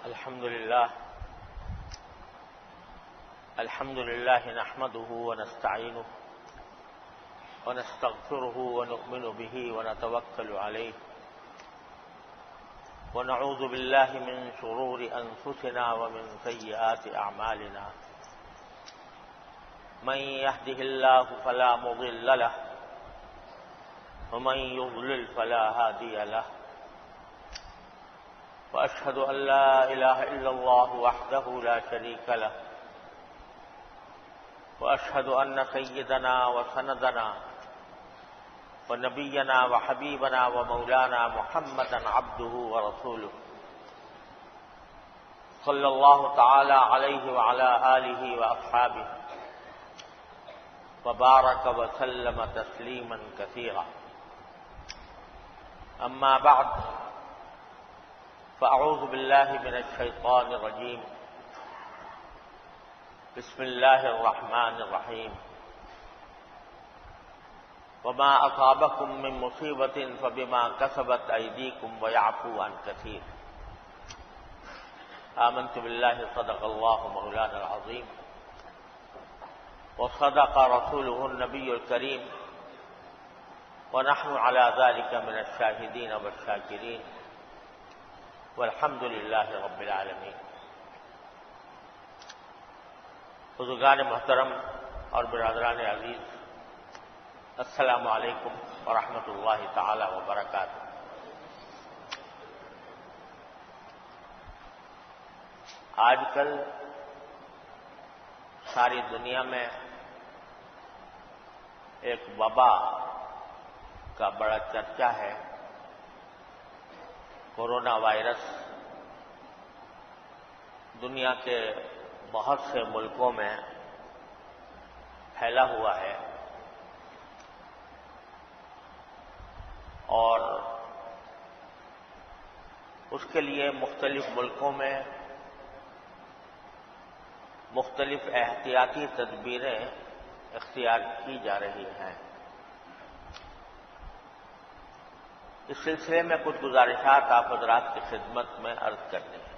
الحمد لله نحمده ونستعينه ونستغفره ونؤمن به ونتوكل عليه ونعوذ بالله من شرور أنفسنا ومن سيئات أعمالنا من يهده الله فلا مضل له ومن يضلل فلا هادي له وأشهد أن لا إله إلا الله وحده لا شريك له وأشهد أن سيدنا وسندنا ونبينا وحبيبنا ومولانا محمدا عبده ورسوله صلى الله تعالى عليه وعلى آله وأصحابه وبارك وسلم تسليما كثيرا. أما بعد، فأعوذ بالله من الشيطان الرجيم. بسم الله الرحمن الرحيم. وما أصابكم من مصيبة فبما كسبت أيديكم ويعفو عن كثير. آمنت بالله صدق الله مولانا العظيم وصدق رسوله النبي الكريم ونحن على ذلك من الشاهدين والشاكرين والحمد للہ رب العالمین. بزرگان محترم اور برادران عزیز، السلام علیکم ورحمۃ اللہ تعالی وبرکاتہ. آج کل ساری دنیا میں ایک وبا کا بڑا چرچا ہے. کورونا وائرس دنیا کے بہت سے ملکوں میں پھیلا ہوا ہے اور اس کے لیے مختلف ملکوں میں مختلف احتیاطی تدبیریں اختیار کی جا رہی ہیں. اس سلسلے میں کچھ گزارشات آپ حضرات کی خدمت میں عرض کرنی ہے.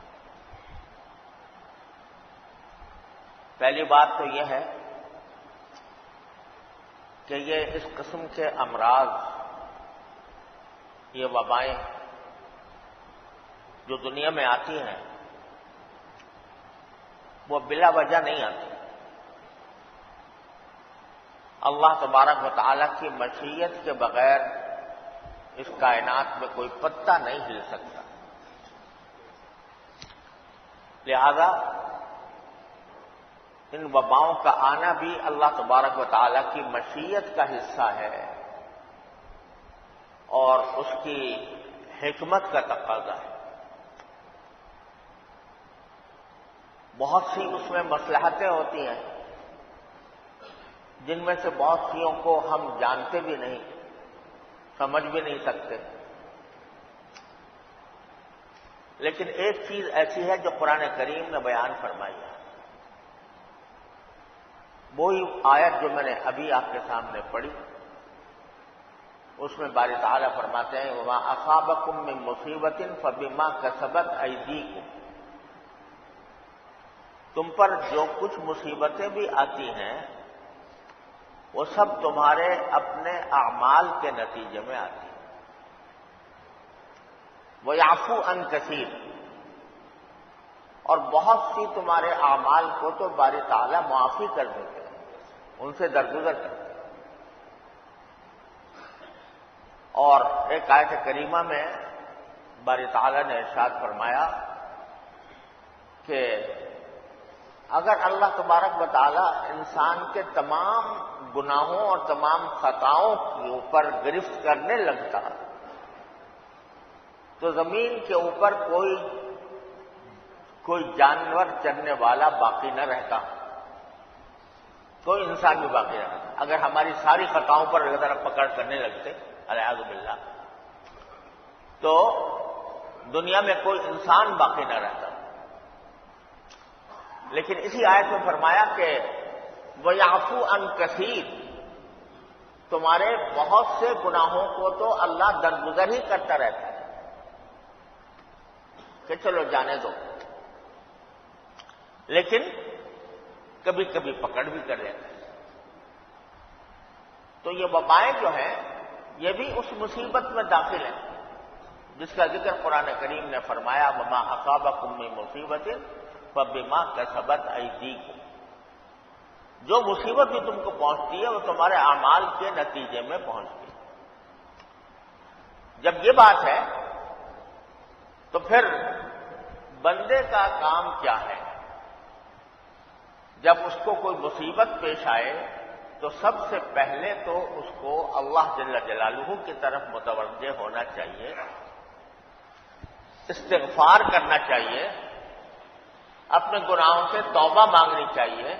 پہلی بات تو یہ ہے کہ یہ اس قسم کے امراض، یہ وبائیں جو دنیا میں آتی ہیں وہ بلا وجہ نہیں آتی. اللہ تبارک و تعالی کی مشیت کے بغیر اس کائنات میں کوئی پتا نہیں ہل سکتا. لہذا ان وباؤں کا آنا بھی اللہ تبارک و تعالی کی مشیت کا حصہ ہے اور اس کی حکمت کا تقاضا ہے. بہت سی اس میں مصلحتیں ہوتی ہیں جن میں سے بہت سیوں کو ہم جانتے بھی نہیں، سمجھ بھی نہیں سکتے. لیکن ایک چیز ایسی ہے جو قرآن کریم نے بیان فرمائی ہے. وہی آیت جو میں نے ابھی آپ کے سامنے پڑھی، اس میں باری تعالیٰ فرماتے ہیں وَمَا أَصَابَكُم مِّن مُّصِيبَةٍ فَبِمَا كَسَبَتْ أَيْدِيكُمْ. تم پر جو کچھ مصیبتیں بھی آتی ہیں وہ سب تمہارے اپنے اعمال کے نتیجے میں آتی ہیں. وَيَعْفُو عَن كَثِيرٍ. اور بہت سی تمہارے اعمال کو تو باری تعالیٰ معافی کر دیتے ہیں، ان سے درگزر کرتے ہیں. اور ایک آیت کریمہ میں باری تعالیٰ نے ارشاد فرمایا کہ اگر اللہ تبارک و تعالیٰ انسان کے تمام گناہوں اور تمام خطاؤں کے اوپر گرفت کرنے لگتا تو زمین کے اوپر کوئی جانور چرنے والا باقی نہ رہتا، کوئی انسان بھی باقی نہ رہتا. اگر ہماری ساری خطاؤں پر اگر پکڑ کرنے لگتے الیاذ باللہ تو دنیا میں کوئی انسان باقی نہ رہتا. لیکن اسی آیت میں فرمایا کہ وَيَعْفُو عَن كَثِيرٍ. تمہارے بہت سے گناہوں کو تو اللہ درگزر ہی کرتا رہتا ہے کہ چلو جانے دو. لیکن کبھی کبھی پکڑ بھی کر لیتا ہے۔ تو یہ وبائیں جو ہیں یہ بھی اس مصیبت میں داخل ہیں جس کا ذکر قرآن کریم نے فرمایا وما اصابکم من مصیبت فبما کسبت ایدیکم، جو مصیبت بھی تم کو پہنچتی ہے وہ تمہارے اعمال کے نتیجے میں پہنچتی ہے۔ جب یہ بات ہے تو پھر بندے کا کام کیا ہے؟ جب اس کو کوئی مصیبت پیش آئے تو سب سے پہلے تو اس کو اللہ جل جلالہ کی طرف متوجہ ہونا چاہیے، استغفار کرنا چاہیے، اپنے گناہوں سے توبہ مانگنی چاہیے،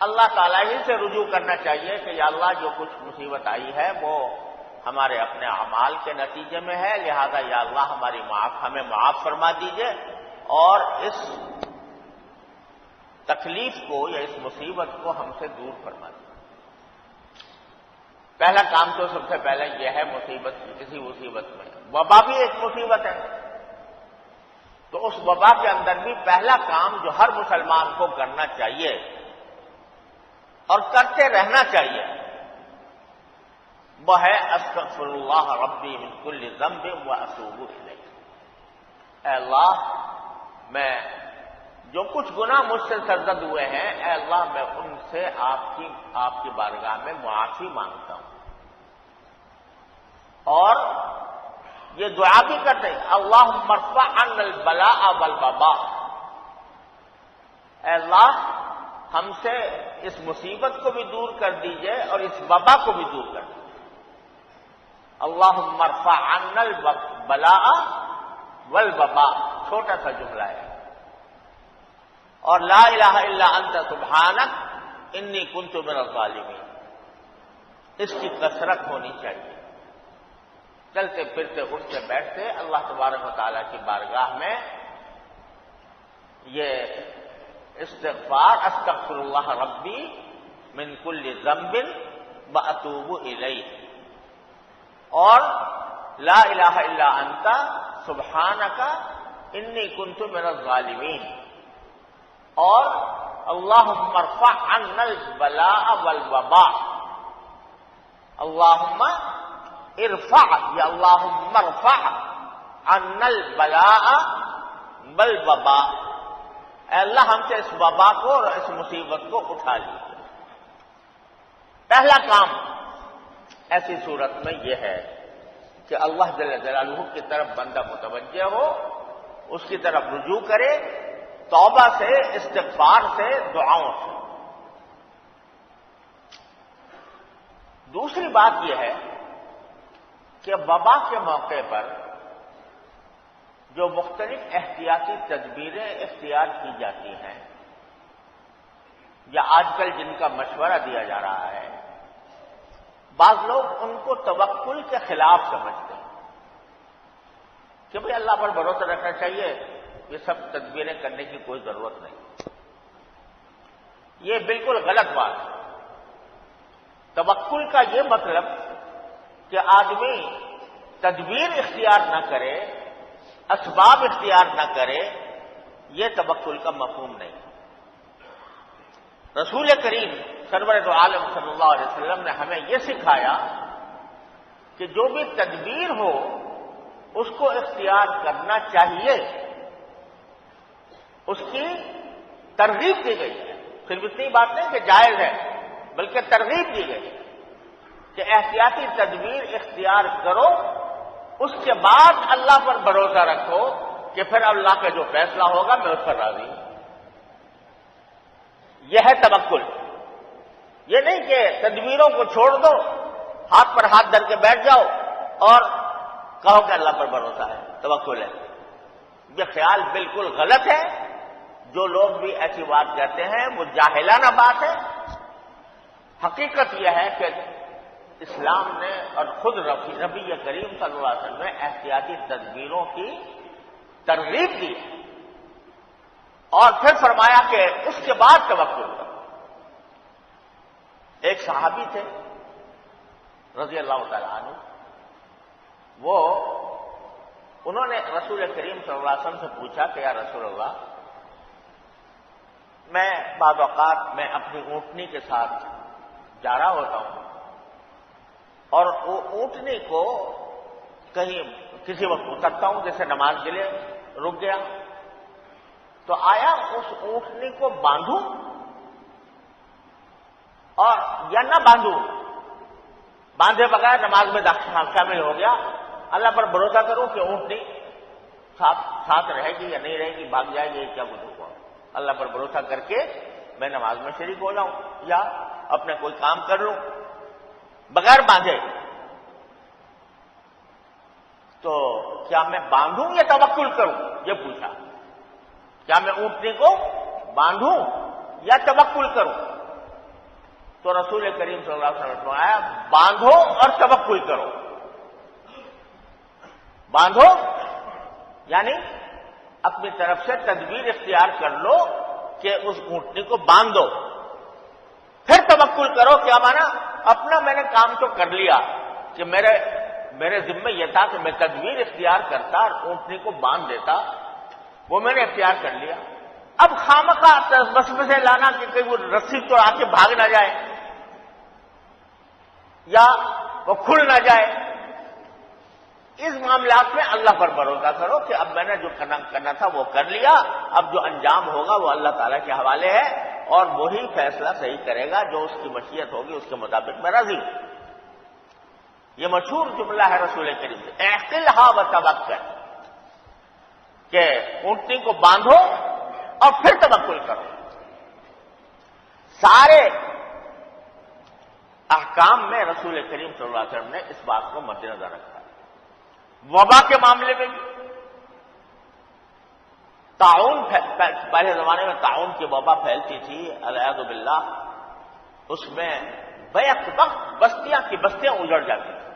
اللہ تعالیٰ ہی سے رجوع کرنا چاہیے کہ یا اللہ جو کچھ مصیبت آئی ہے وہ ہمارے اپنے اعمال کے نتیجے میں ہے، لہذا یا اللہ ہمیں معاف فرما دیجئے اور اس تکلیف کو یا اس مصیبت کو ہم سے دور فرما دیجئے۔ پہلا کام تو سب سے پہلے یہ ہے مصیبت، کسی مصیبت میں وبا بھی ایک مصیبت ہے، تو اس وبا کے اندر بھی پہلا کام جو ہر مسلمان کو کرنا چاہیے اور کرتے رہنا چاہیے وہ ہے استغفر اللہ ربی من کل ذنب واتوب الیہ۔ اے اللہ میں جو کچھ گناہ مجھ سے سرزد ہوئے ہیں، اے اللہ میں ان سے آپ کی بارگاہ میں معافی مانگتا ہوں، اور یہ دعا بھی کرتے ہیں اللہم ارفع عنا البلاء والوباء، اے اللہ ہم سے اس مصیبت کو بھی دور کر دیجئے اور اس وبا کو بھی دور کر دیجئے۔ اللہم ارفع عنا البلاء والوباء چھوٹا سا جملہ ہے، اور لا الہ الا انت سبحانک انی کنت من الظالمین، اس کی کثرت ہونی چاہیے۔ چلتے پھرتے اٹھتے بیٹھتے اللہ تبارک و تعالیٰ کی بارگاہ میں یہ استغفار استغفر اللہ ربی من کل ذنب واتوب الیہ، اور لا الہ الا انت سبحانک انی کنت من الظالمین، اور اللہم ارفع عنا البلاء والوباء، اللہم ارفع یا اللہم ارفع عنا البلاء والوباء، اے اللہ ہم سے اس وبا کو اور اس مصیبت کو اٹھا لیجیے۔ پہلا کام ایسی صورت میں یہ ہے کہ اللہ جل جلالہ کی طرف بندہ متوجہ ہو، اس کی طرف رجوع کرے، توبہ سے، استغفار سے، دعاؤں سے۔ دوسری بات یہ ہے کہ وبا کے موقع پر جو مختلف احتیاطی تدبیریں اختیار کی جاتی ہیں یا آج کل جن کا مشورہ دیا جا رہا ہے، بعض لوگ ان کو توکل کے خلاف سمجھتے ہیں کہ بھئی اللہ پر بھروسہ رکھنا چاہیے، یہ سب تدبیریں کرنے کی کوئی ضرورت نہیں۔ یہ بالکل غلط بات ہے۔ توکل کا یہ مطلب کہ آدمی تدبیر اختیار نہ کرے، اسباب اختیار نہ کرے، یہ توکل کا مفہوم نہیں۔ رسول کریم سرور دو عالم صلی اللہ علیہ وسلم نے ہمیں یہ سکھایا کہ جو بھی تدبیر ہو اس کو اختیار کرنا چاہیے، اس کی ترغیب دی گئی ہے۔ صرف اتنی بات نہیں کہ جائز ہے، بلکہ ترغیب دی گئی ہے کہ احتیاطی تدبیر اختیار کرو، اس کے بعد اللہ پر بھروسہ رکھو کہ پھر اللہ کا جو فیصلہ ہوگا میں اس پر راضی ہوں۔ یہ ہے توکل۔ یہ نہیں کہ تدبیروں کو چھوڑ دو، ہاتھ پر ہاتھ دھر کے بیٹھ جاؤ اور کہو کہ اللہ پر بھروسہ ہے، توکل ہے۔ یہ خیال بالکل غلط ہے۔ جو لوگ بھی ایسی بات کہتے ہیں وہ جاہلانہ بات ہے۔ حقیقت یہ ہے کہ اسلام نے اور خود نبی کریم صلی اللہ علیہ وسلم نے احتیاطی تدبیروں کی ترغیب دی اور پھر فرمایا کہ اس کے بعد توکل کرو۔ ایک صحابی تھے رضی اللہ تعالی عنہ، انہوں نے رسول کریم صلی اللہ علیہ وسلم سے پوچھا کہ یا رسول اللہ، میں بعض اوقات میں اپنی اونٹنی کے ساتھ جا رہا ہوتا ہوں اور وہ اونٹنی کو کہیں کسی وقت اترتا ہوں، جیسے نماز کے لیے رک گیا، تو آیا اس اونٹنی کو باندھوں اور یا نہ باندھوں، باندھے بغیر نماز میں شامل ہو گیا، اللہ پر بھروسہ کروں کہ اونٹنی ساتھ رہے گی یا نہیں رہے گی، بھاگ جائے گی، کیا کچھ ہوگا، اللہ پر بھروسہ کر کے میں نماز میں شریک ہو جاؤں یا اپنے کوئی کام کر لوں بغیر باندھے۔ تو کیا میں باندھوں یا توکل کروں، یہ پوچھا، کیا میں اونٹنی کو باندھوں یا توکل کروں؟ تو رسول کریم صلی اللہ علیہ وسلم نے آیا باندھو اور توکل کرو۔ باندھو یعنی اپنی طرف سے تدبیر اختیار کر لو کہ اس اونٹنی کو باندھ دو، پھر توکل کرو۔ کیا مانا؟ اپنا میں نے کام تو کر لیا کہ میرے ذمہ یہ تھا کہ میں تدبیر اختیار کرتا اور اونٹنی کو باندھ دیتا، وہ میں نے اختیار کر لیا۔ اب خامخواہ وسوسے لانا کہ کہیں وہ رسی تو آ کے بھاگ نہ جائے یا وہ کھل نہ جائے، اس معاملات میں اللہ پر بھروسہ کرو کہ اب میں نے جو کرنا تھا وہ کر لیا، اب جو انجام ہوگا وہ اللہ تعالیٰ کے حوالے ہے اور وہی فیصلہ صحیح کرے گا، جو اس کی مشیت ہوگی اس کے مطابق میں راضی ہوں۔ یہ مشہور جملہ ہے رسول کریم سے، اعقلھا وتوکل، کہ اونٹنی کو باندھو اور پھر توکل کرو۔ سارے احکام میں رسول کریم صلی اللہ علیہ وسلم نے اس بات کو مد نظر رکھا۔ وبا کے معاملے میں بھی طاعون، پہلے زمانے میں طاعون کی وبا پھیلتی تھی والعیاذ باللہ، اس میں بیک وقت بستیاں کی بستیاں اجڑ جاتی تھیں۔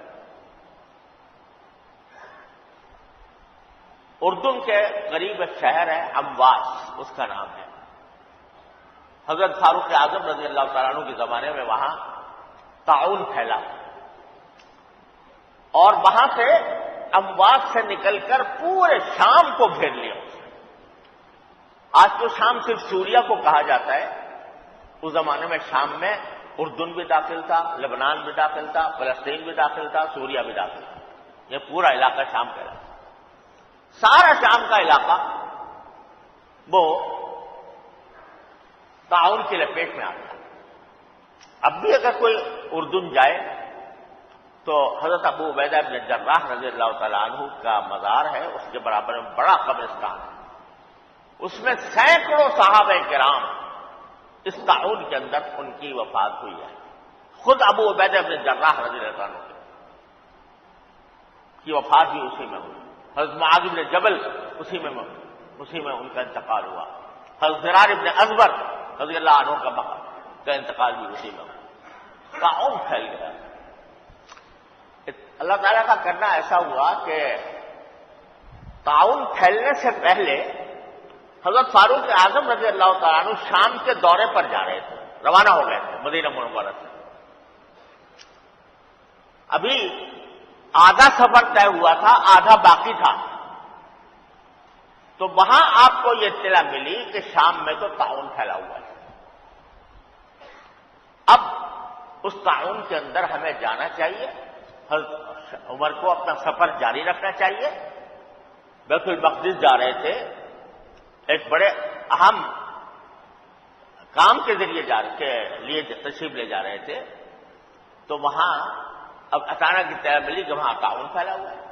اردن کے قریب ایک شہر ہے امواس، اس کا نام ہے۔ حضرت فاروق اعظم رضی اللہ تعالیٰ عنہ کے زمانے میں وہاں طاعون پھیلا اور وہاں سے امواس سے نکل کر پورے شام کو گھیر لیا۔ آج تو شام صرف سوریا کو کہا جاتا ہے، اس زمانے میں شام میں اردن بھی داخل تھا، لبنان بھی داخل تھا، فلسطین بھی داخل تھا، سوریا بھی داخل تھا، یہ پورا علاقہ شام کا علاقہ، سارا شام کا علاقہ وہ طاعون کی لپیٹ میں آ گیا۔ اب بھی اگر کوئی اردن جائے تو حضرت ابو عبیدہ بن جراح رضی اللہ تعالیٰ عنہ کا مزار ہے، اس کے برابر میں بڑا قبرستان ہے، اس میں سینکڑوں صحابہ کرام اس طاعون کے اندر ان کی وفات ہوئی ہے۔ خود ابو عبیدہ بن جراح رضی اللہ عنہ کی وفات بھی اسی میں ہوئی، حضرت معاذ بن جبل اسی میں ان کا انتقال ہوا، حضرت زرار بن ازور رضی اللہ عنہ کا انتقال بھی اسی میں ہوا۔ طاعون پھیل گیا۔ اللہ تعالیٰ کا کرنا ایسا ہوا کہ طاعون پھیلنے سے پہلے حضرت فاروق اعظم رضی اللہ تعالیٰ عنہ شام کے دورے پر جا رہے تھے، روانہ ہو گئے تھے مدینہ منورہ سے۔ ابھی آدھا سفر طے ہوا تھا، آدھا باقی تھا، تو وہاں آپ کو یہ اطلاع ملی کہ شام میں تو طاعون پھیلا ہوا ہے۔ اب اس طاعون کے اندر ہمیں جانا چاہیے، حضرت عمر کو اپنا سفر جاری رکھنا چاہیے۔ بیت المقدس جا رہے تھے، ایک بڑے اہم کام کے لیے تشریف لے جا رہے تھے، تو وہاں اب اچانک اطلاع ملی کہ وہاں طاعون پھیلا ہوا ہے۔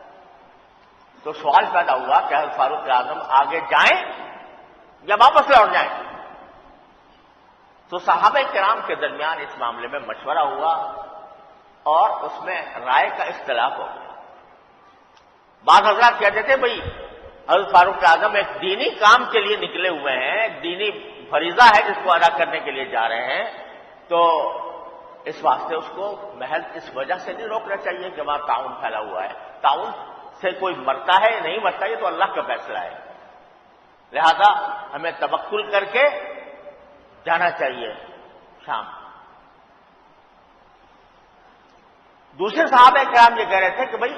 تو سوال پیدا ہوا کہ حضرت فاروق اعظم آگے جائیں یا واپس لوٹ جائیں؟ تو صحابہ کرام کے درمیان اس معاملے میں مشورہ ہوا اور اس میں رائے کا اختلاف ہو گیا۔ بعض حضرات کہتے تھے بھئی حضرت فاروق اعظم ایک دینی کام کے لیے نکلے ہوئے ہیں، ایک دینی فریضہ ہے جس کو ادا کرنے کے لیے جا رہے ہیں، تو اس واسطے اس کو محض اس وجہ سے نہیں روکنا چاہیے کہ وہاں طاعون پھیلا ہوا ہے۔ طاعون سے کوئی مرتا ہے نہیں مرتا یہ تو اللہ کا فیصلہ ہے، لہذا ہمیں توکل کر کے جانا چاہیے شام۔ دوسرے صحابہ کرام یہ کہہ رہے تھے کہ بھائی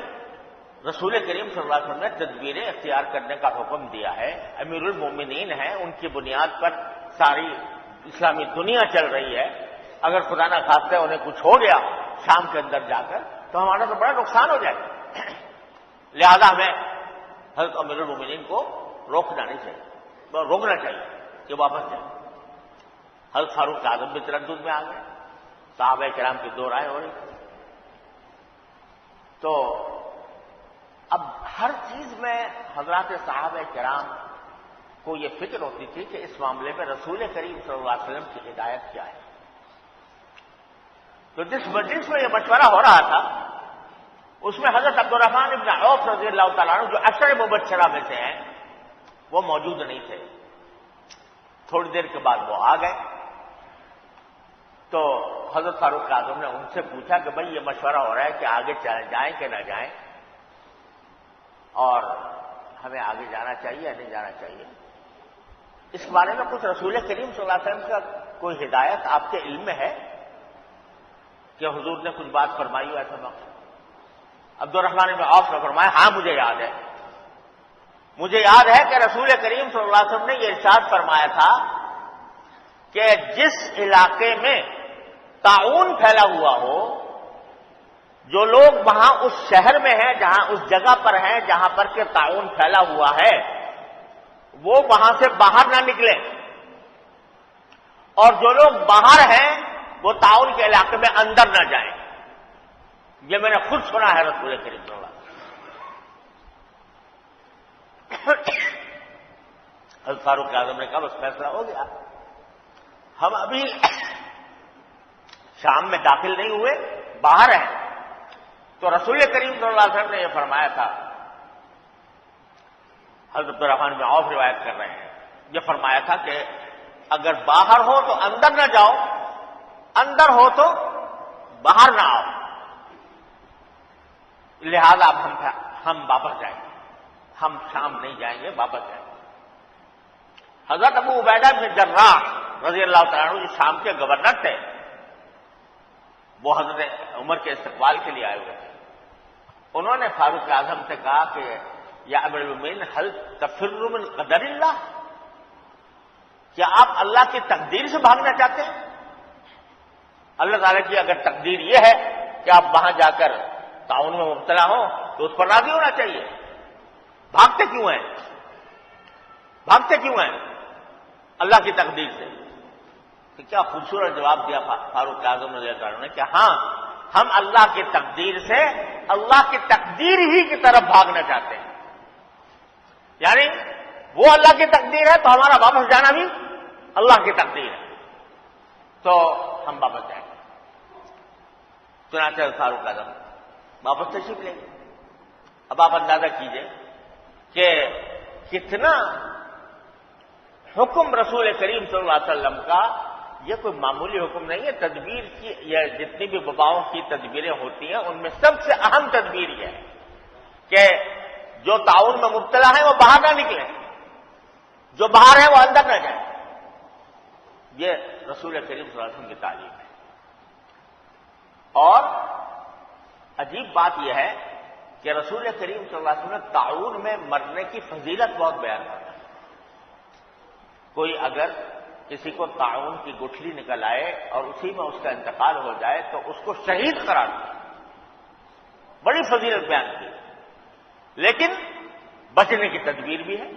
رسول کریم صلی اللہ علیہ وسلم نے تدبیریں اختیار کرنے کا حکم دیا ہے. امیر المومنین ہیں، ان کی بنیاد پر ساری اسلامی دنیا چل رہی ہے. اگر خدا نہ خواستہ انہیں کچھ ہو گیا شام کے اندر جا کر تو ہمارا تو بڑا نقصان ہو جائے گا. لہذا ہمیں حضرت امیر المومنین کو روکنا چاہیے کہ واپس جائیں. حضرت فاروق اعظم بھی تردد میں آ گئے. صحابہ کرام کی دو رائے ہو رہی تھی. تو اب ہر چیز میں حضرات صحابہ کرام کو یہ فکر ہوتی تھی کہ اس معاملے میں رسول کریم صلی اللہ علیہ وسلم کی ہدایت کیا ہے. تو جس مجلس میں یہ مشورہ ہو رہا تھا اس میں حضرت عبد الرحمن ابن عوف رضی اللہ تعالیٰ عنہ جو عشر مبشرہ میں سے ہیں وہ موجود نہیں تھے. تھوڑی دیر کے بعد وہ آ گئے. تو حضرت فاروق اعظم نے ان سے پوچھا کہ بھائی یہ مشورہ ہو رہا ہے کہ آگے جائیں کہ نہ جائیں اور ہمیں آگے جانا چاہیے یا نہیں جانا چاہیے. اس بارے میں کچھ رسول کریم صلی اللہ علیہ وسلم کا کوئی ہدایت آپ کے علم میں ہے کہ حضور نے کچھ بات فرمائی ہو ایسا وقت؟ عبد الرحمن بن عوف نے فرمایا ہاں مجھے یاد ہے کہ رسول کریم صلی اللہ علیہ وسلم نے یہ ارشاد فرمایا تھا کہ جس علاقے میں طاعون پھیلا ہوا ہو، جو لوگ وہاں اس شہر میں ہیں، جہاں اس جگہ پر ہیں جہاں پر کہ طاعون پھیلا ہوا ہے، وہ وہاں سے باہر نہ نکلیں، اور جو لوگ باہر ہیں وہ طاعون کے علاقے میں اندر نہ جائیں. یہ میں نے خود سنا ہے رسول کریم صلی اللہ علیہ وسلم. حضرت فاروق اعظم نے کہا بس فیصلہ ہو گیا. ہم ابھی شام میں داخل نہیں ہوئے، باہر ہیں. تو رسول کریم صلی اللہ علیہ وسلم نے یہ فرمایا تھا، حضرت الرحمن بن عوف روایت کر رہے ہیں، یہ فرمایا تھا کہ اگر باہر ہو تو اندر نہ جاؤ، اندر ہو تو باہر نہ آؤ. لہذا اب ہم واپس جائیں گے، ہم شام نہیں جائیں گے، واپس جائیں گے. حضرت ابو عبیدہ بن جراح رضی اللہ تعالیٰ عنہ جو شام کے گورنر تھے، وہ حضرت عمر کے استقبال کے لیے آئے ہوئے تھے. انہوں نے فاروق اعظم سے کہا کہ یا امیر المومنین هل تفر من قدر اللہ، کیا آپ اللہ کی تقدیر سے بھاگنا چاہتے ہیں؟ اللہ تعالیٰ کی اگر تقدیر یہ ہے کہ آپ وہاں جا کر طاعون میں مبتلا ہوں تو اس پر راضی ہونا چاہیے. بھاگتے کیوں ہیں اللہ کی تقدیر سے؟ کہ کیا خوبصورت جواب دیا فاروق اعظم رضی اللہ عنہ نے کہ ہاں ہم اللہ کی تقدیر سے اللہ کی تقدیر ہی کی طرف بھاگنا چاہتے ہیں. یعنی وہ اللہ کی تقدیر ہے تو ہمارا واپس جانا بھی اللہ کی تقدیر ہے، تو ہم واپس جائیں گے. چنانچہ فاروق اعظم واپس تشریف لیں گے. اب آپ اندازہ کیجئے کہ کتنا حکم رسول کریم صلی اللہ علیہ وسلم کا یہ کوئی معمولی حکم نہیں ہے. تدبیر کی یہ جتنی بھی وباؤں کی تدبیریں ہوتی ہیں ان میں سب سے اہم تدبیر یہ ہے کہ جو طاعون میں مبتلا ہیں وہ باہر نہ نکلیں، جو باہر ہیں وہ اندر نہ جائیں. یہ رسول کریم صلی اللہ علیہ وسلم کی تعلیم ہے. اور عجیب بات یہ ہے کہ رسول کریم صلی اللہ علیہ وسلم نے طاعون میں مرنے کی فضیلت بہت بیان کرتا ہے. کوئی اگر کسی کو طاعون کی گٹھلی نکل آئے اور اسی میں اس کا انتقال ہو جائے تو اس کو شہید قرار دیا، بڑی فضیلت بیان کی. لیکن بچنے کی تدبیر بھی ہے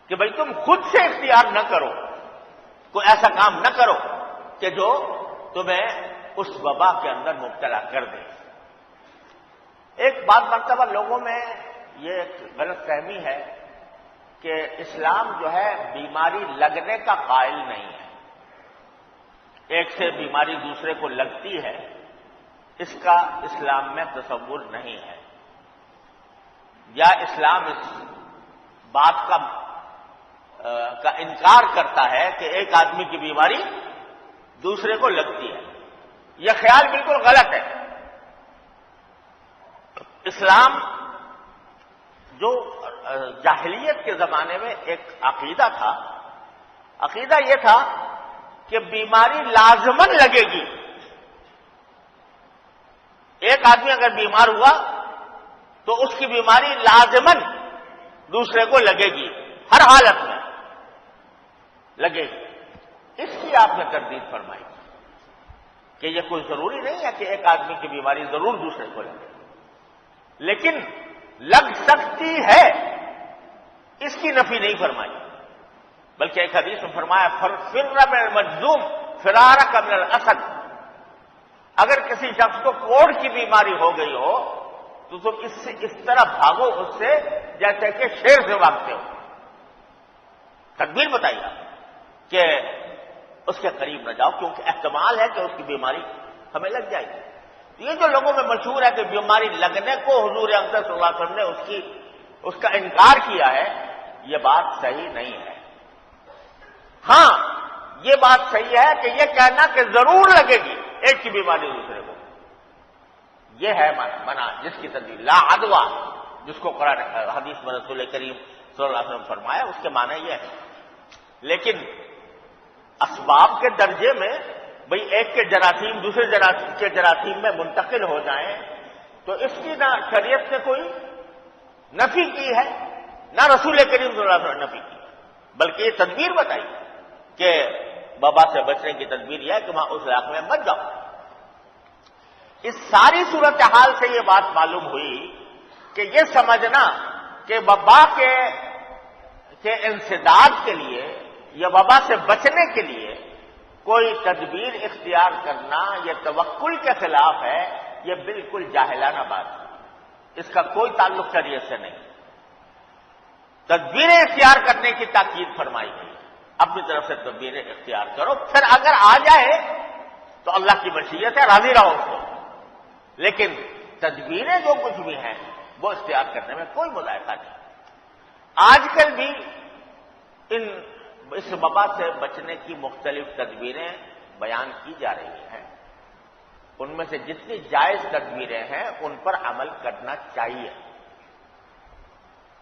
کہ بھئی تم خود سے اختیار نہ کرو، کوئی ایسا کام نہ کرو کہ جو تمہیں اس وبا کے اندر مبتلا کر دے. ایک بات مرتبہ لوگوں میں یہ غلط فہمی ہے کہ اسلام جو ہے بیماری لگنے کا قائل نہیں ہے. ایک سے بیماری دوسرے کو لگتی ہے، اس کا اسلام میں تصور نہیں ہے. یا اسلام اس بات کا انکار کرتا ہے کہ ایک آدمی کی بیماری دوسرے کو لگتی ہے. یہ خیال بالکل غلط ہے. اسلام جو جاہلیت کے زمانے میں ایک عقیدہ تھا، عقیدہ یہ تھا کہ بیماری لازماً لگے گی. ایک آدمی اگر بیمار ہوا تو اس کی بیماری لازماً دوسرے کو لگے گی، ہر حالت میں لگے گی۔ اس کی آپ نے تردید فرمائی کہ یہ کوئی ضروری نہیں ہے کہ ایک آدمی کی بیماری ضرور دوسرے کو لگے، لیکن لگ سکتی ہے، اس کی نفی نہیں فرمائی، بلکہ ایک حدیث میں فرمایا فر من المجذوم فرارک من الاسد، اگر کسی شخص کو کوڑ کی بیماری ہو گئی ہو تو تم اس طرح بھاگو اس سے جیسے کہ شیر سے بھاگتے ہو۔ تدبیر بتائیے کہ اس کے قریب نہ جاؤ، کیونکہ احتمال ہے کہ اس کی بیماری ہمیں لگ جائے گی۔ یہ جو لوگوں میں مشہور ہے کہ بیماری لگنے کو حضور اقدس صلی اللہ علیہ وسلم نے اس کا انکار کیا ہے، یہ بات صحیح نہیں ہے۔ ہاں یہ بات صحیح ہے کہ یہ کہنا کہ ضرور لگے گی ایک کی بیماری دوسرے کو، یہ ہے منع، جس کی تدبیر لا عدوہ، جس کو قرآن حدیث میں رسول کریم صلی اللہ علیہ وسلم فرمایا، اس کے معنی یہ ہے۔ لیکن اسباب کے درجے میں بھئی ایک کے جراثیم دوسرے کے جراثیم میں منتقل ہو جائیں تو اس کی نہ شریعت نے کوئی نفی کی ہے، نہ رسول کریم صلی اللہ علیہ وسلم نے نفی کی، بلکہ یہ تدبیر بتائی کہ وبا سے بچنے کی تدبیر یہ ہے کہ وہاں اس علاقے میں مت جاؤ۔ اس ساری صورتحال سے یہ بات معلوم ہوئی کہ یہ سمجھنا کہ وبا کے انسداد کے لیے یا وبا سے بچنے کے لیے کوئی تدبیر اختیار کرنا یہ توکل کے خلاف ہے، یہ بالکل جاہلانہ بات ہے، اس کا کوئی تعلق شریعت سے نہیں۔ تدبیریں اختیار کرنے کی تاکید فرمائی گئی، اپنی طرف سے تدبیریں اختیار کرو، پھر اگر آ جائے تو اللہ کی مشیت ہے، راضی رہو اس کو، لیکن تدبیریں جو کچھ بھی ہیں وہ اختیار کرنے میں کوئی مذائقہ نہیں۔ آج کل بھی اس وبا سے بچنے کی مختلف تدبیریں بیان کی جا رہی ہیں، ان میں سے جتنی جائز تدبیریں ہیں ان پر عمل کرنا چاہیے،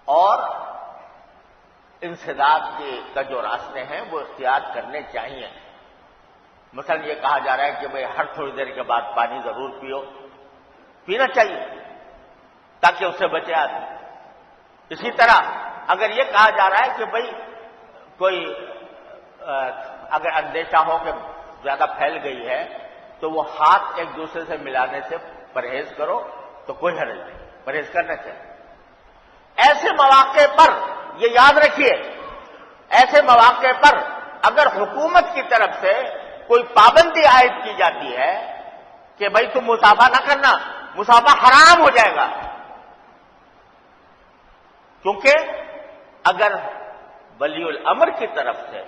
اور انسداد کا جو راستے ہیں وہ اختیار کرنے چاہیے۔ مثلا یہ کہا جا رہا ہے کہ بھئی ہر تھوڑی دیر کے بعد پانی ضرور پینا چاہیے تاکہ اس سے بچے آدمی۔ اسی طرح اگر یہ کہا جا رہا ہے کہ بھئی کوئی اگر اندیشہ ہو کہ زیادہ پھیل گئی ہے تو وہ ہاتھ ایک دوسرے سے ملانے سے پرہیز کرو، تو کوئی حرج نہیں، پرہیز کرنا چاہیے۔ ایسے مواقع پر یہ یاد رکھیے، ایسے مواقع پر اگر حکومت کی طرف سے کوئی پابندی عائد کی جاتی ہے کہ بھئی تم مصافحہ نہ کرنا، مصافحہ حرام ہو جائے گا، کیونکہ اگر ولی الامر کی طرف سے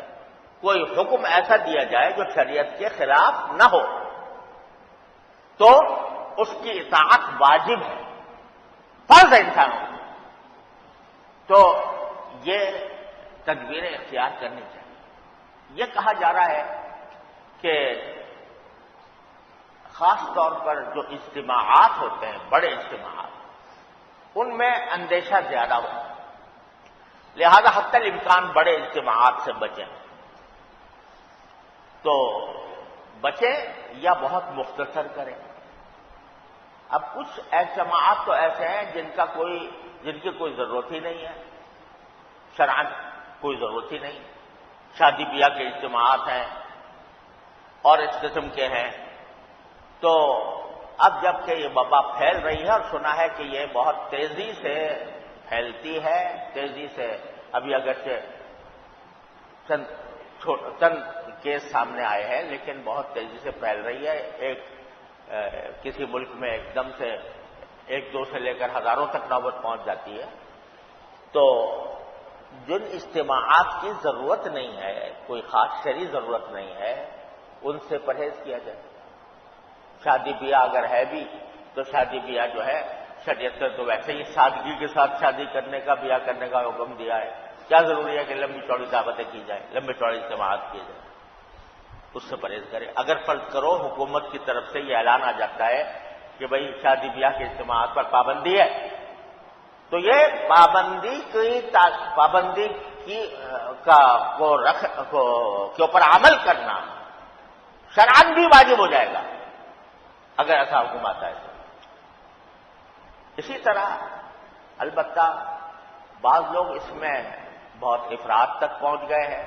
کوئی حکم ایسا دیا جائے جو شریعت کے خلاف نہ ہو تو اس کی اطاعت واجب ہے، فرض ہے انسانوں کو، تو یہ تدبیریں اختیار کرنی چاہیے۔ یہ کہا جا رہا ہے کہ خاص طور پر جو اجتماعات ہوتے ہیں، بڑے اجتماعات، ان میں اندیشہ زیادہ ہوتا ہے، لہذا حتی الامکان بڑے اجتماعات سے بچیں، تو بچیں یا بہت مختصر کریں۔ اب کچھ اجتماعات تو ایسے ہیں جن کی کوئی ضرورت ہی نہیں ہے، شرعاً کوئی ضرورت ہی نہیں، شادی بیاہ کے اجتماعات ہیں اور اس قسم کے ہیں، تو اب جب کہ یہ وبا پھیل رہی ہے اور سنا ہے کہ یہ بہت تیزی سے پھیلتی ہے، تیزی سے، ابھی اگرچہ چند کیس سامنے آئے ہیں لیکن بہت تیزی سے پھیل رہی ہے، کسی ملک میں ایک دم سے ایک دو سے لے کر ہزاروں تک نوبت پہنچ جاتی ہے، تو جن اجتماعات کی ضرورت نہیں ہے، کوئی خاص شرعی ضرورت نہیں ہے، ان سے پرہیز کیا جائے۔ شادی بیاہ اگر ہے بھی تو شادی بیاہ جو ہے شریعت نے تو ویسے ہی سادگی کے ساتھ شادی کرنے کا، بیاہ کرنے کا حکم دیا ہے، کیا ضروری ہے کہ لمبی چوڑی دعوتیں کی جائیں، لمبی چوڑی اجتماعات کیے جائیں، اس سے پرہیز کریں۔ اگر فرض کرو حکومت کی طرف سے یہ اعلان آ جاتا ہے کہ بھئی شادی بیاہ کے اجتماعات پر پابندی ہے، تو یہ پابندی کے اوپر عمل کرنا شرعاً بھی واجب ہو جائے گا اگر ایسا حکم آتا ہے۔ اسی طرح البتہ بعض لوگ اس میں بہت افراط تک پہنچ گئے ہیں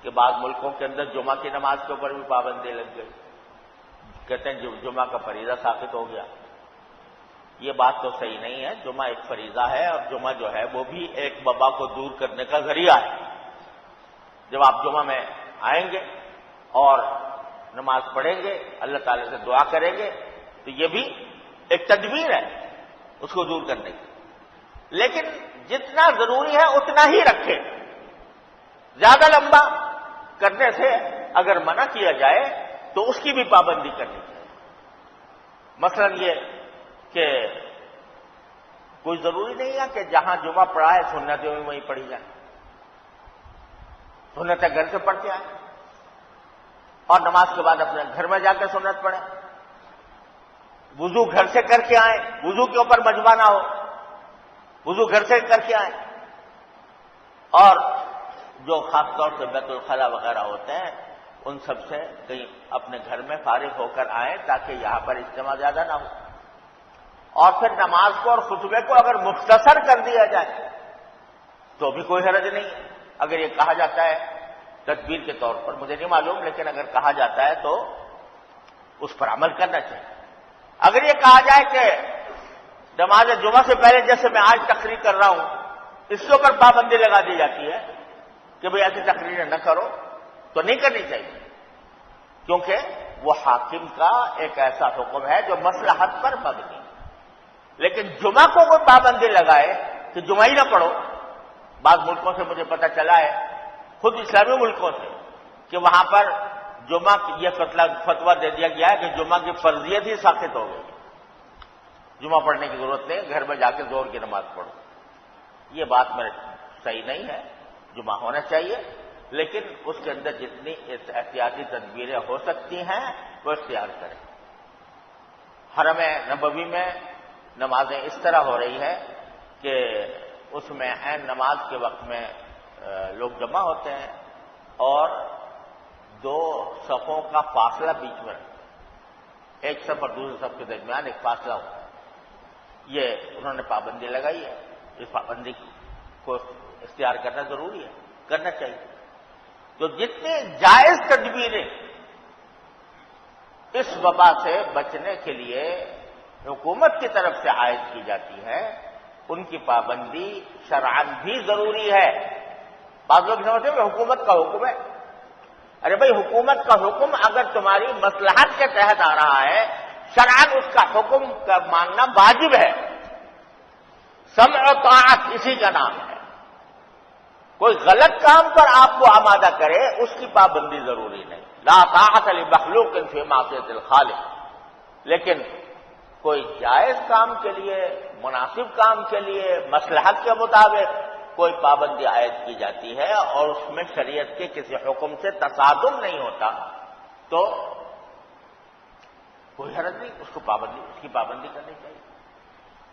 کہ بعض ملکوں کے اندر جمعہ کی نماز کے اوپر بھی پابندی لگ گئی، کہتے ہیں جمعہ کا فریضہ ساقط ہو گیا۔ یہ بات تو صحیح نہیں ہے، جمعہ ایک فریضہ ہے، اور جمعہ جو ہے وہ بھی ایک وبا کو دور کرنے کا ذریعہ ہے۔ جب آپ جمعہ میں آئیں گے اور نماز پڑھیں گے، اللہ تعالی سے دعا کریں گے، تو یہ بھی ایک تدبیر ہے اس کو دور کرنے کی، لیکن جتنا ضروری ہے اتنا ہی رکھیں۔ زیادہ لمبا کرنے سے اگر منع کیا جائے تو اس کی بھی پابندی کرنی چاہیے۔ مثلا یہ کہ کوئی ضروری نہیں ہے کہ جہاں جمعہ پڑھا ہے سنتیں بھی وہیں پڑھی جائیں، سنتیں گھر سے پڑھ کے آئیں اور نماز کے بعد اپنے گھر میں جا کے سنت پڑھیں، وضو گھر سے کر کے آئیں، وضو کے اوپر مجمع نہ ہو، وضو گھر سے کر کے آئیں، اور جو خاص طور سے بیت الخلا وغیرہ ہوتے ہیں ان سب سے کہیں اپنے گھر میں فارغ ہو کر آئیں تاکہ یہاں پر اجتماع زیادہ نہ ہو۔ اور پھر نماز کو اور خطبے کو اگر مختصر کر دیا جائے تو بھی کوئی حرج نہیں ہے۔ اگر یہ کہا جاتا ہے تدبیر کے طور پر، مجھے نہیں معلوم، لیکن اگر کہا جاتا ہے تو اس پر عمل کرنا چاہیے۔ اگر یہ کہا جائے کہ نماز جمعہ سے پہلے جیسے میں آج تقریر کر رہا ہوں اس کے اوپر پابندی لگا دی جاتی ہے کہ بھئی ایسی تقریریں نہ کرو، تو نہیں کرنی چاہیے، کیونکہ وہ حاکم کا ایک ایسا حکم ہے جو مصلحت پر مبنی ہے۔ لیکن جمعہ کو کوئی پابندی لگائے کہ جمعہ ہی نہ پڑھو، بعض ملکوں سے مجھے پتہ چلا ہے، خود اسلامی ملکوں سے، کہ وہاں پر جمعہ یہ فتویٰ دے دیا گیا ہے کہ جمعہ کی فرضیت ہی ساقط ہو گئی، جمعہ پڑھنے کی ضرورت نہیں، گھر میں جا کے ظہر کی نماز پڑھو۔ یہ بات میرے صحیح نہیں ہے، جمعہ ہونا چاہیے، لیکن اس کے اندر جتنی احتیاطی تدبیریں ہو سکتی ہیں وہ اختیار کریں۔ حرم نبوی میں نمازیں اس طرح ہو رہی ہے کہ اس میں عین نماز کے وقت میں لوگ جمع ہوتے ہیں اور دو صفوں کا فاصلہ بیچ میں رکھتے ہیں، ایک صف اور دوسرے صف کے درمیان ایک فاصلہ ہوتا ہے۔ یہ انہوں نے پابندی لگائی ہے، اس پابندی کو اختیار کرنا ضروری ہے، کرنا چاہیے۔ تو جتنی جائز تدبیریں اس وبا سے بچنے کے لیے حکومت کی طرف سے عائد کی جاتی ہے ان کی پابندی شرعاً بھی ضروری ہے۔ بعض لوگ سمجھتے ہیں کہ حکومت کا حکم ہے، ارے بھائی حکومت کا حکم اگر تمہاری مصلحت کے تحت آ رہا ہے، شرعاً اس کا حکم کا ماننا واجب ہے۔ سمع و طاعت اسی کا نام ہے۔ کوئی غلط کام پر آپ کو آمادہ کرے اس کی پابندی ضروری نہیں، لا طاعت لمخلوق فی معصیۃ الخالق، لیکن کوئی جائز کام کے لیے، مناسب کام کے لیے، مصلحت کے مطابق کوئی پابندی عائد کی جاتی ہے اور اس میں شریعت کے کسی حکم سے تصادم نہیں ہوتا تو کوئی حرج نہیں، اس کی پابندی کرنی چاہیے۔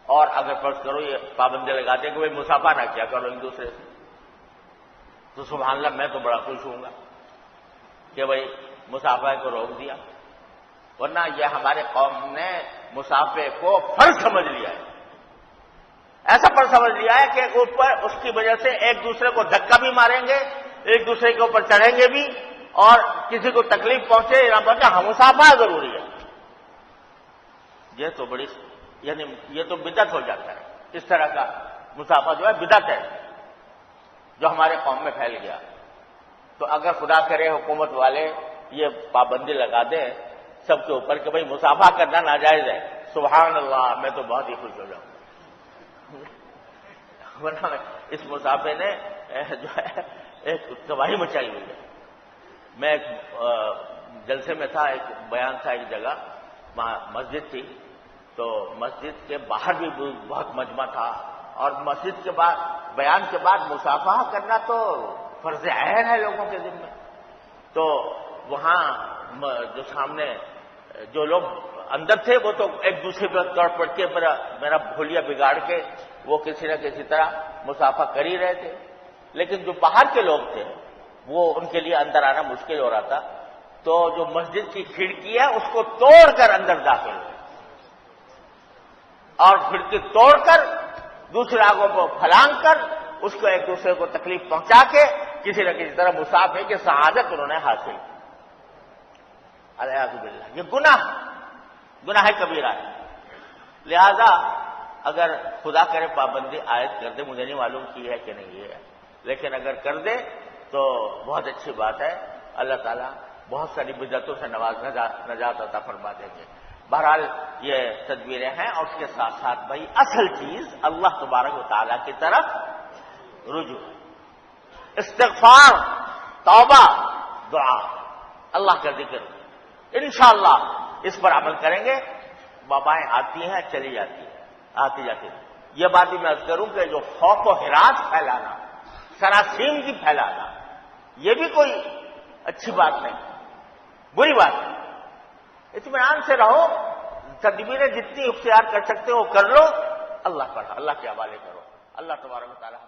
اور اگر فرض کرو یہ پابندی لگاتے ہیں کہ بھائی مصافحہ نہ کیا کرو ایک دوسرے سے، تو سبحان اللہ میں تو بڑا خوش ہوں گا کہ بھائی مصافحہ کو روک دیا، ورنہ یہ ہمارے قوم نے مصافحے کو فرض سمجھ لیا ہے، ایسا فرض سمجھ لیا ہے کہ اوپر اس کی وجہ سے ایک دوسرے کو دھکا بھی ماریں گے، ایک دوسرے کے اوپر چڑھیں گے بھی، اور کسی کو تکلیف پہنچے نہ پہنچے مصافحہ ضروری ہے۔ یہ تو بدعت ہو جاتا ہے، اس طرح کا مصافحہ جو ہے بدعت ہے جو ہمارے قوم میں پھیل گیا۔ تو اگر خدا کرے حکومت والے یہ پابندی لگا دیں سب کے اوپر کہ بھائی مصافحہ کرنا ناجائز ہے، سبحان اللہ، میں تو بہت ہی خوش ہو جاؤں گا۔ ورنہ اس مصافحے نے جو ہے ایک تباہی مچائی ہوئی ہے۔ میں ایک جلسے میں تھا، ایک بیان تھا ایک جگہ، وہاں مسجد تھی، تو مسجد کے باہر بھی بہت مجمع تھا، اور مسجد کے بعد بیان کے بعد مصافحہ کرنا تو فرض عین ہے لوگوں کے ذمہ۔ تو وہاں جو سامنے جو لوگ اندر تھے وہ تو ایک دوسرے پر توڑ پڑ کے میرا بھولیا بگاڑ کے وہ کسی نہ کسی طرح مصافحہ کر ہی رہے تھے، لیکن جو باہر کے لوگ تھے وہ ان کے لیے اندر آنا مشکل ہو رہا تھا، تو جو مسجد کی کھڑکی ہے اس کو توڑ کر اندر داخل ہوئے، اور کھڑکی توڑ کر دوسرے آگوں کو پھلانگ کر اس کو ایک دوسرے کو تکلیف پہنچا کے کسی نہ کسی طرح مسافر کی سعادت انہوں نے حاصل کی. الیاذ باللہ، یہ گناہ کبیرہ ہے. لہذا اگر خدا کرے پابندی عائد کر دے، مجھے نہیں معلوم کی ہے کہ نہیں ہے، لیکن اگر کر دے تو بہت اچھی بات ہے. اللہ تعالیٰ بہت ساری بدعتوں سے نجات عطا فرما دیں گے. بہرحال یہ تدبیریں ہیں، اور اس کے ساتھ ساتھ بھائی اصل چیز اللہ تبارک و تعالیٰ کی طرف رجوع، استغفار، توبہ، دعا، اللہ کا ذکر. انشاءاللہ اس پر عمل کریں گے. وبائیں آتی ہیں چلی جاتی ہیں، آتی جاتی ہیں. یہ بات بھی میں کروں کہ جو خوف و ہراس پھیلانا، سراسیمگی پھیلانا، یہ بھی کوئی اچھی بات نہیں، بری بات ہے. اطمینان سے رہو، تدبیریں جتنی اختیار کر سکتے ہو کر لو، اللہ کے حوالے کرو. اللہ تبارک و تعالیٰ